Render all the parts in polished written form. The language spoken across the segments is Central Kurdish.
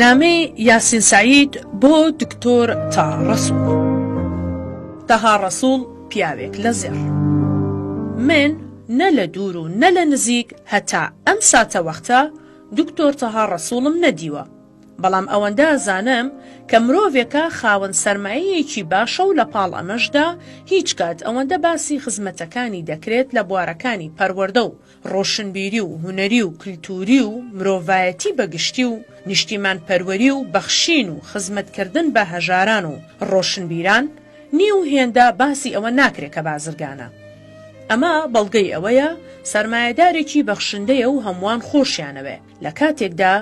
نامەی یاسین سعید بۆ دکتۆر تاها ڕەسوول. تاها ڕەسوول پیاوێک لە زێڕ. من نە لە دوور و نە لە نزیک هەتا ئەم ساتە وەختە دکتۆر تاها ڕەسوولم نەدیوە، بەڵام ئەوەندە ئەزانم کە مرۆڤێکە خاوەن سەرمایەیەکی باشە و لە پاڵ ئەمەشدا هیچ کات ئەوەندە باسی خزمەتەکانی دەکرێت لە بوارەکانی پەروەردە و ڕۆشنبیری و هونەری و کلتوری و مرۆڤایەتی بەگشتی و نیشتیمان پەروەری و بەخشین و خزمەتکردن بە هەژاران و ڕۆشنبیران نی و هێندە باسی ئەوە ناکرێت کە بازرگانە. ئەمە بەڵگەی ئەوەیە سەرمایەدارێکی بەخشندەیە و هەمووان خۆشیانەوێ، لە کاتێکدا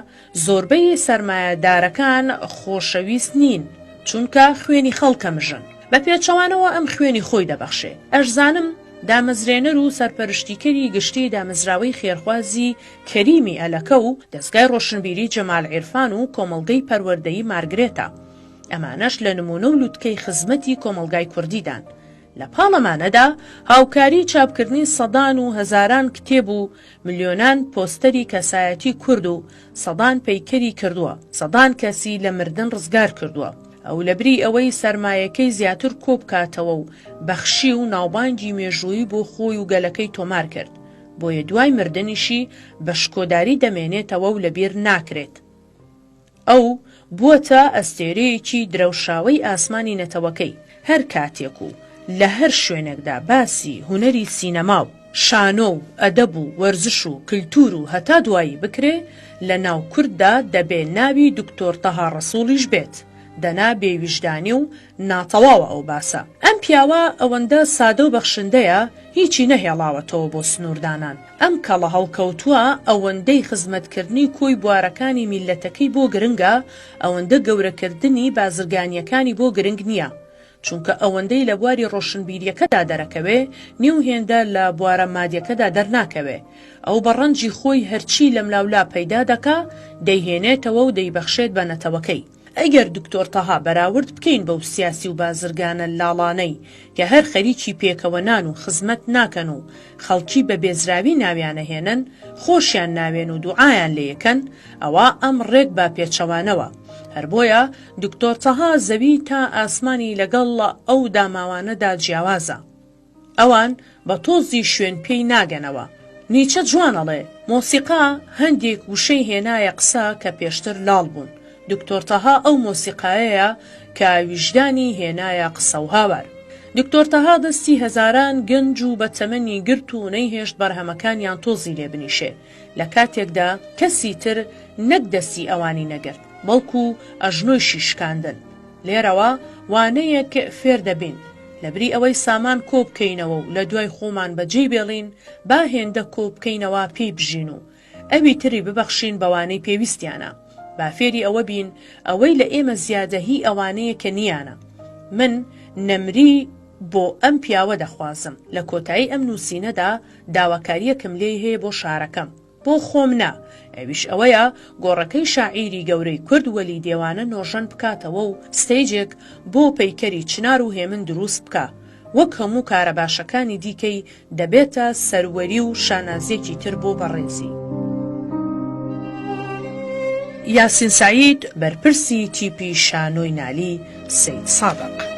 زۆربەی سەرمایەدارەکان خۆشەویست نین چونکە خوێنی خەڵکە مژن، بە پێچەوانەوە ئەم خوێنی خۆی دەبەخشێ. ئەشزانم دامەزرێنەر و سەرپەرشتیکەری گشتی دامەزراوەی خێرخوازی کەریمی ئەلەکە و دەستگای ڕۆشنبیری جەمال عیرفان و کۆمەڵگەی پەروەردەیی مارگرێتە، ئەمانەش لە نمونە و لووتکەی خزمەتی کۆمەلگای کوردیدان. لە پاڵەمانەدا هاوکاری چاپکردنی سەدان و هەزاران کتێب و ملیۆنان پۆستەری کەسایەتی کورد و سەدان پەیکەری کردووە، سەدان کەسی لە مردن ڕزگار کردووە، ئەو لەبری ئەوەی سەرمایەکەی زیاتر کۆبکاتەوە و بەخشی و ناوبانگی مێژووی بۆ خۆی و گەلەکەی تۆمار کرد، بۆیە دوای مردنیشی بە شکۆداری دەمێنێتەوە و لەبیر ناکرێت. ئەو بووەتە ئەستێرەیەکی درەوشاوەی ئاسمانی نەتەوەکەی، هەر کاتێک و لە هەر شوێنێکدا باسی هونەری سینەما و شانۆ و ئەدەب و وەرزش و کلتور و هەتا دوایی بکرێ، لە ناو کورددا دەبێ ناوی دکتۆر تاها ڕەسوولیش بێت، دەنا بێویژدانی و ناتەواوە ئەو باسە. ئەم پیاوە ئەوەندە سادە و بەخشندەیە هیچی نەهێڵاوەتەوە بۆ سنووردانان. ئەم کەڵە هەڵکەوتووە ئەوەندەی خزمەتکردنی کۆی بوارەکانی میلەتەکەی بۆ گرنگە، ئەوەندە گەورەکردنی بازرگانیەکانی بۆ گرنگ نییە، چونکە ئەوەندەی لە بواری ڕۆشنبیریەکەدا دەرەکەوێ نیو هێندە لە بوارە مادیەکەدا دەرناکەوێ. ئەو بە ڕەنجی خۆی هەرچی لە ملاولا پەیدا دەکا دەیهێنێتەوە و دەیبەخشێت بە نەتەوەکەی. ئەگەر دکتۆر تاها بەراورد بکەین بەو سیاسی و بازرگانە لاڵانەی کە هەر خەریکی پێکەوەنان و خزمەت ناکەن و خەڵکی بە بێزراوی ناویانە هێنن، خۆشیان ناوێن و دوعایان لێ یەکەن، ئەوە ئەم ڕێک با پێچەوانەوە. هەر بۆیە دکتۆر تاها زەوی تا ئاسمانی لەگەڵ ئەو داماوانەدا جیاوازە. ئەوان بە تۆزی شوێن پێی ناگەنەوە. نیچە جوانەڵێ مۆسیقا هەندێک وشەی هێنایە قسە کە پێشتر لاڵ بوون. دکتۆر تاها ئەو مۆسیقایەیە کە ویژدانی هێنایە قسە و هاوار. دکتۆر تاها دەستی هەزاران گەنج و بە تەمەنی گرت و نەیهێشت بەرهەمەکانیان تۆزی لێ بنیشێ، لە کاتێکدا کەسی تر نەک دەستی ئەوانی نەگرت، بەڵکو ئەژنۆیشی شکاندن. لێرەوە وانەیەک فێر دەبین، لەبری ئەوەی سامان کۆبکەینەوە و لە دوای خۆمان بەجێ بێڵین با هێندە کۆبکەینەوە پێی بژین و ئەوی تری ببەخشین بەوانەی پێویستیانە. با فێری ئەوە بین ئەوەی لە ئێمە زیادەهی ئەوانەیە کە نیانە. من نەمری بۆ ئەم پیاوە دەخوازم. لە کۆتایی ئەم نووسینەدا داواکاریەکم لێ هەیە بۆ شارەکەم، بۆ خۆم نا، ئەویش ئەوەیە گۆڕەکەی شاعیری گەورەی کورد وەلی دێوانە نۆژەن بکاتەوە و ستەیجێک بۆ پەیکەری چنار و هێمن دروست بکە، وەک هەموو کارە باشەکانی دیکەی دەبێتە سەروەری و شانازیەکی تر بۆ بەڕێزی. یاسین سعید بەرپرسی تیپی شانۆی نالی سەید سادق.